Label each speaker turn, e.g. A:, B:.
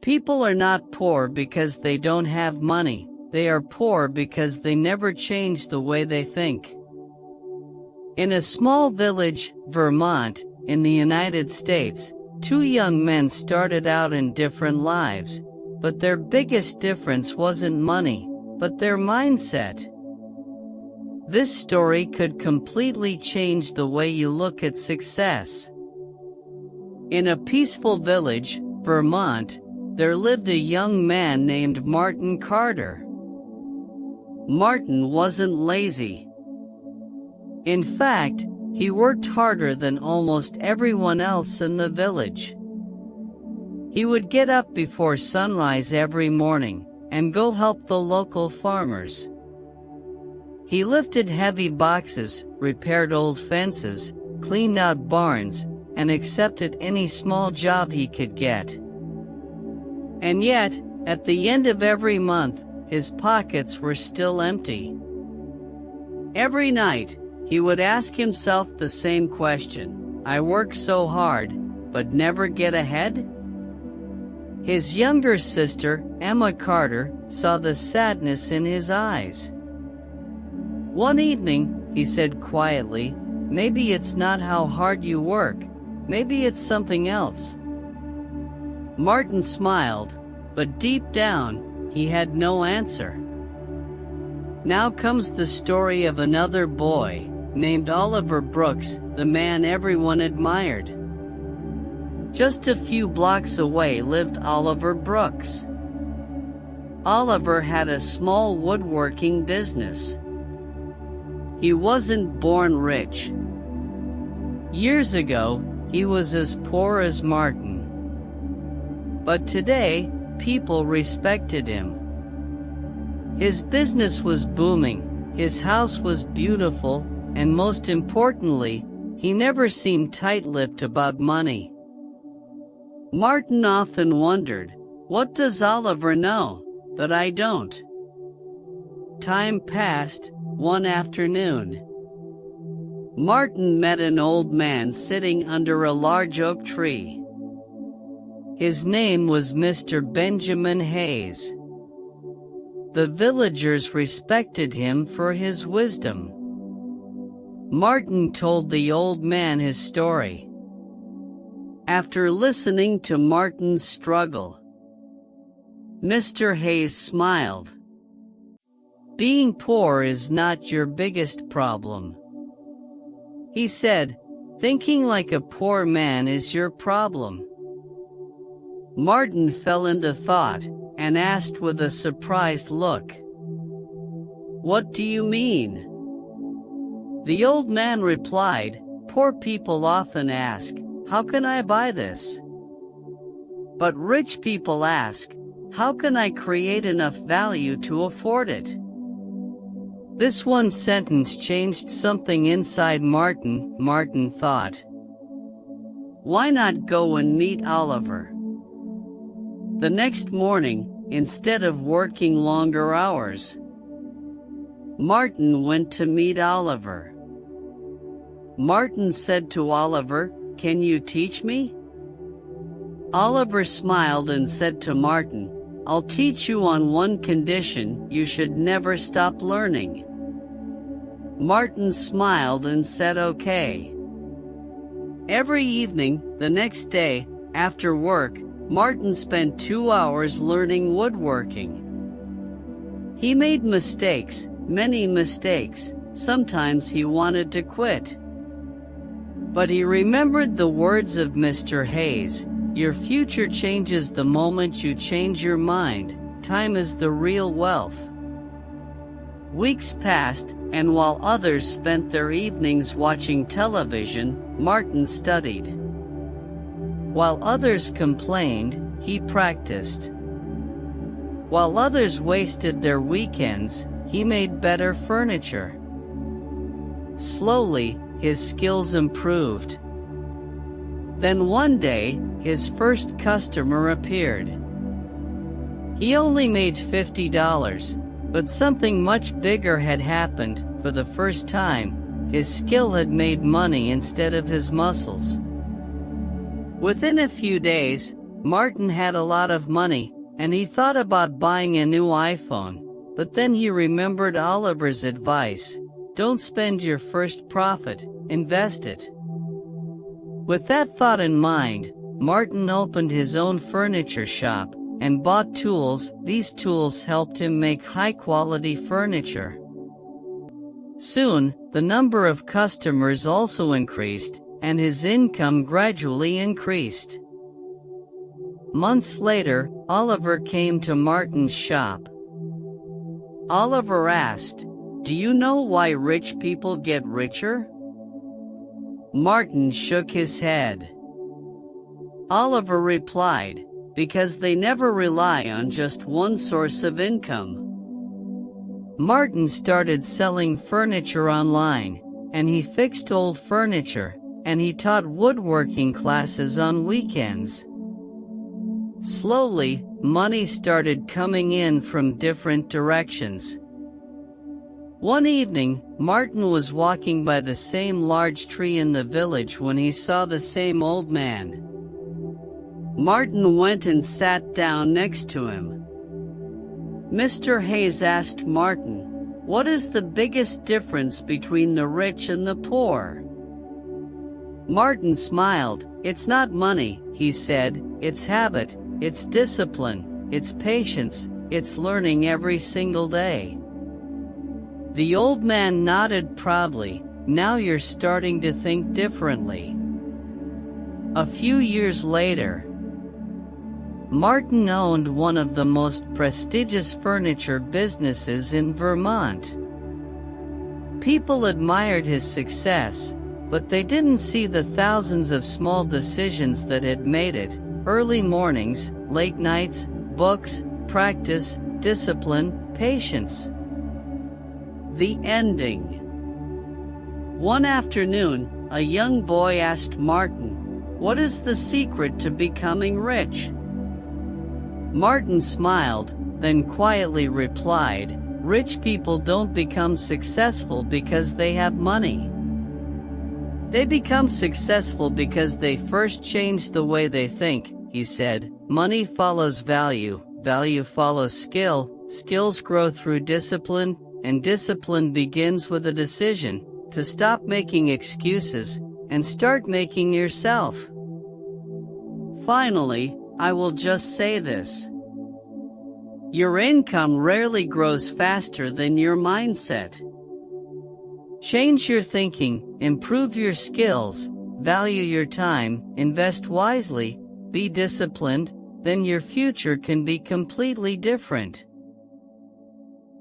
A: People are not poor because they don't have money. They are poor because they never change the way they think. In a small village, Vermont, in the United States, two young men started out in different lives, but their biggest difference wasn't money, but their mindset. This story could completely change the way you look at success. In a peaceful village, Vermont, there lived a young man named Martin Carter. Martin wasn't lazy. In fact, he worked harder than almost everyone else in the village. He would get up before sunrise every morning and go help the local farmers. He lifted heavy boxes, repaired old fences, cleaned out barns, and accepted any small job he could get. And yet, at the end of every month, his pockets were still empty. Every night, he would ask himself the same question: I work so hard, but never get ahead? His younger sister, Emma Carter, saw the sadness in his eyes. One evening, he said quietly, "Maybe it's not how hard you work, maybe it's something else." Martin smiled, but deep down, he had no answer. Now comes the story of another boy, named Oliver Brooks, the man everyone admired. Just a few blocks away lived Oliver Brooks. Oliver had a small woodworking business. He wasn't born rich. Years ago, he was as poor as Martin. But today, people respected him. His business was booming, his house was beautiful, and most importantly, he never seemed tight-lipped about money. Martin often wondered, what does Oliver know that I don't? Time passed. One afternoon, Martin met an old man sitting under a large oak tree. His name was Mr. Benjamin Hayes. The villagers respected him for his wisdom. Martin told the old man his story. After listening to Martin's struggle, Mr. Hayes smiled. "Being poor is not your biggest problem," he said. "Thinking like a poor man is your problem." Martin fell into thought and asked with a surprised look, "What do you mean?" The old man replied, "Poor people often ask, 'How can I buy this?' But rich people ask, 'How can I create enough value to afford it?'" This one sentence changed something inside Martin. Martin thought, "Why not go and meet Oliver?" The next morning, instead of working longer hours, Martin went to meet Oliver. Martin said to Oliver, "Can you teach me?" Oliver smiled and said to Martin, "I'll teach you on one condition: you should never stop learning." Martin smiled and said okay. Every evening, the next day, after work, Martin spent 2 hours learning woodworking. He made mistakes, many mistakes. Sometimes he wanted to quit. But he remembered the words of Mr. Hayes, "Your future changes the moment you change your mind. Time is the real wealth." Weeks passed, and while others spent their evenings watching television, Martin studied. While others complained, he practiced. While others wasted their weekends, he made better furniture. Slowly, his skills improved. Then one day, his first customer appeared. He only made $50, but something much bigger had happened. For the first time, his skill had made money instead of his muscles. Within a few days, Martin had a lot of money, and he thought about buying a new iPhone, but then he remembered Oliver's advice: don't spend your first profit, invest it. With that thought in mind, Martin opened his own furniture shop and bought tools. These tools helped him make high-quality furniture. Soon, the number of customers also increased, and his income gradually increased. Months later, Oliver came to Martin's shop. Oliver asked, "Do you know why rich people get richer?" Martin shook his head. Oliver replied, "Because they never rely on just one source of income." Martin started selling furniture online, and he fixed old furniture, and he taught woodworking classes on weekends. Slowly, money started coming in from different directions. One evening, Martin was walking by the same large tree in the village when he saw the same old man. Martin went and sat down next to him. Mr. Hayes asked Martin, "What is the biggest difference between the rich and the poor?" Martin smiled. "It's not money," he said, "it's habit, it's discipline, it's patience, it's learning every single day." The old man nodded proudly. "Now you're starting to think differently." A few years later, Martin owned one of the most prestigious furniture businesses in Vermont. People admired his success, but they didn't see the thousands of small decisions that had made it: early mornings, late nights, books, practice, discipline, patience. The ending. One afternoon, a young boy asked Martin, "What is the secret to becoming rich?" Martin smiled, then quietly replied, "Rich people don't become successful because they have money. They become successful because they first change the way they think," he said. "Money follows value, value follows skill, skills grow through discipline, and discipline begins with a decision to stop making excuses and start making yourself." Finally, I will just say this: your income rarely grows faster than your mindset. Change your thinking, improve your skills, value your time, invest wisely, be disciplined, then your future can be completely different.